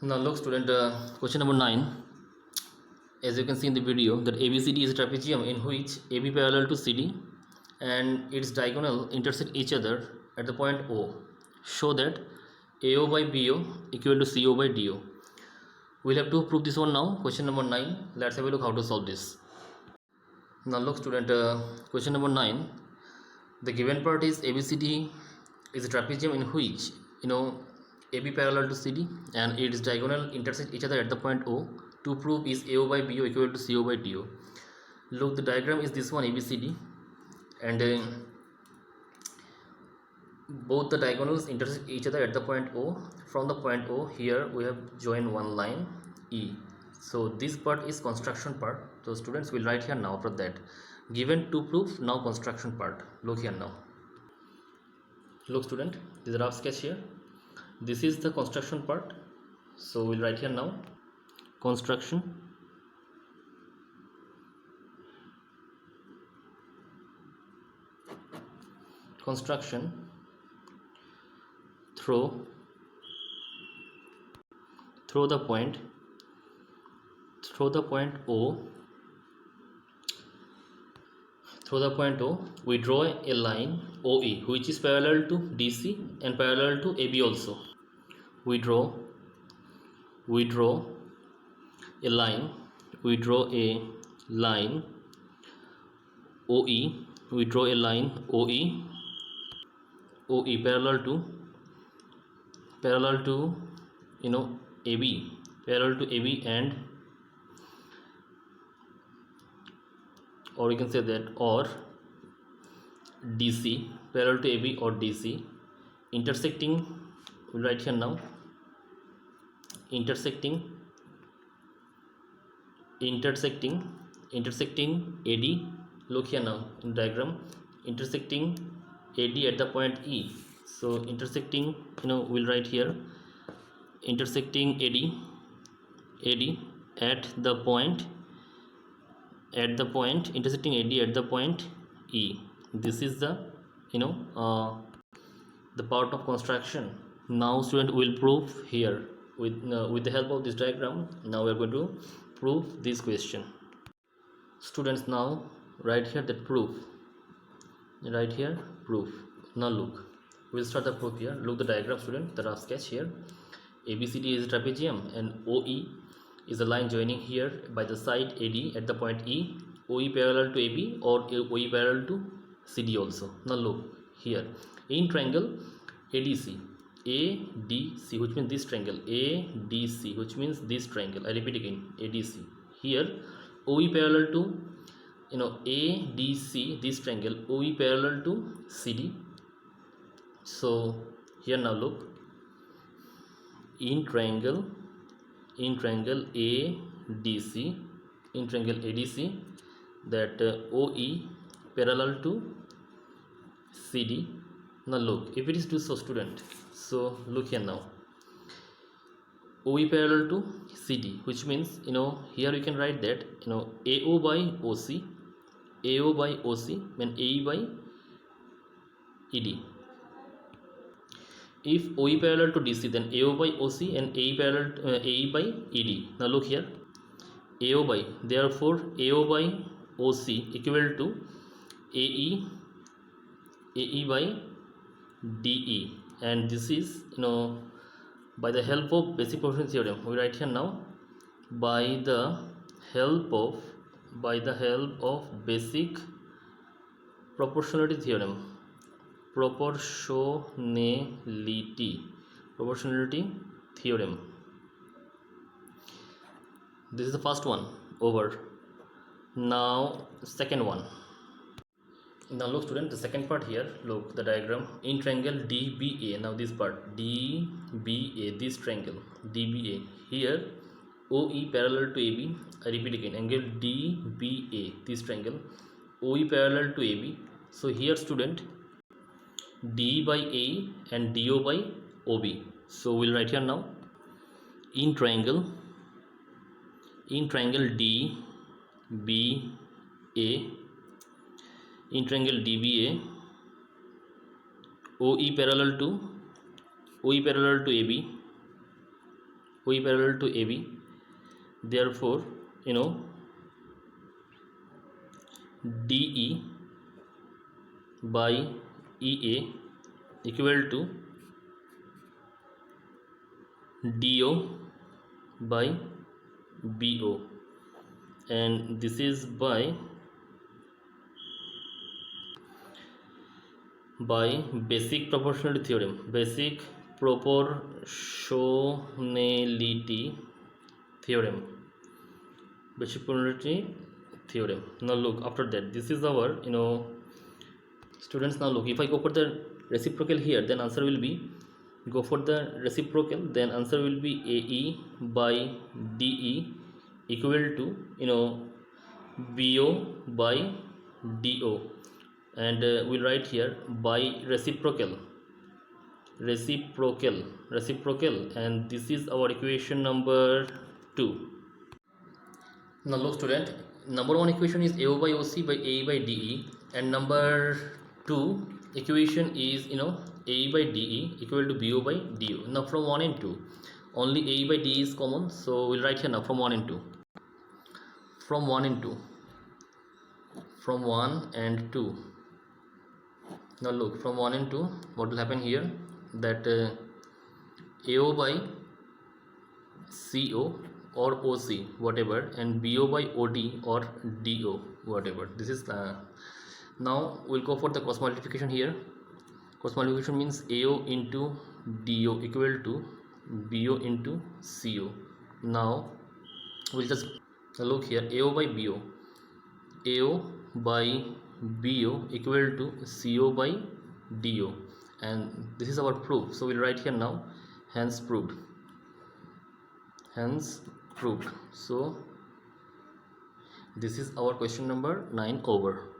Now look student, question number 9. As you can see in the video that ABCD is a trapezium in which AB parallel to CD and its diagonal intersect each other at the point O. Show that AO by BO equal to CO by DO. We'll have to prove this one now. Question number 9. Let's have a look how to solve this. Now look student, question number 9. The given part is ABCD is a trapezium in which AB parallel to CD and its diagonal intersect each other at the point O. To prove is AO by BO equal to CO by DO. Look, the diagram is this one, ABCD, and both the diagonals intersect each other at the point O. From the point O, here we have joined one line E. So this part is construction part. So students will write here now. After that, given to prove, now construction part. Look here now. Look student, this is a rough sketch here. This is the construction part. So we'll write here now construction. Construction through the point O. Through the point O, we draw a line OE which is parallel to DC and parallel to AB also. We draw a line OE. We draw a line OE parallel to AB, and or you can say that or DC, parallel to AB or DC, intersecting. We'll write here now intersecting AD. Look here now in diagram, intersecting AD at the point E. So intersecting, we'll write here intersecting AD at the point intersecting AD at the point E. This is the the part of construction. Now student will prove here with the help of this diagram. Now we are going to prove this question. Students, now write here that proof. Now look, we'll start the proof here. Look the diagram student, the rough sketch here. ABCD is a trapezium and OE is a line joining here by the side AD at the point E. OE parallel to AB or OE parallel to CD also. Now look here in triangle ADC, which means this triangle, ADC, which means this triangle. I repeat again, ADC. Here OE parallel to ADC, this triangle. OE parallel to CD. So here now look, in triangle ADC, that OE parallel to CD. Now look, if it is to so student, so look here now, OE parallel to CD, which means here you can write that AO by OC and AE by ED. If OE parallel to DC, then AO by OC and AE parallel AE by ED. Now look here, AO by, therefore AO by OC equal to AE by DE, and this is by the help of basic proportionality theorem. We write here now by the help of basic proportionality theorem. Proportionality theorem. This is the first one over. Now second one. Now look student, the second part here. Look the diagram in triangle DBA. Now this part DBA, this triangle DBA. Here OE parallel to AB. I repeat again, angle DBA, this triangle. OE parallel to AB. So here student, D by A and DO by OB. So we'll write here now in triangle DBA, OE parallel to AB, OE parallel to AB. Therefore, DE by EA equal to DO by BO, and this is by basic proportionality theorem. Basic proportionality theorem. Basic proportionality theorem. Now look, after that, this is our students. Now look, if I go for the reciprocal here, then answer will be, go for the reciprocal, then answer will be AE by DE equal to BO by DO, and we'll write here by reciprocal, and this is our equation number 2. Now look student, number 1 equation is AO by OC by AE by DE, and number 2 equation is AE by DE equal to BO by DO. Now from 1 and 2 only AE by DE is common, so we'll write here now from 1 and 2. From 1 and 2. Now look, from 1 and 2 what will happen here, that AO by CO or OC whatever, and BO by OD or DO whatever. This is now we'll go for the cross multiplication here. Cross multiplication means AO into DO equal to BO into CO. Now we'll just look here, AO by BO equal to CO by DO, and this is our proof. So we'll write here now, hence proved. So this is our question number 9 over.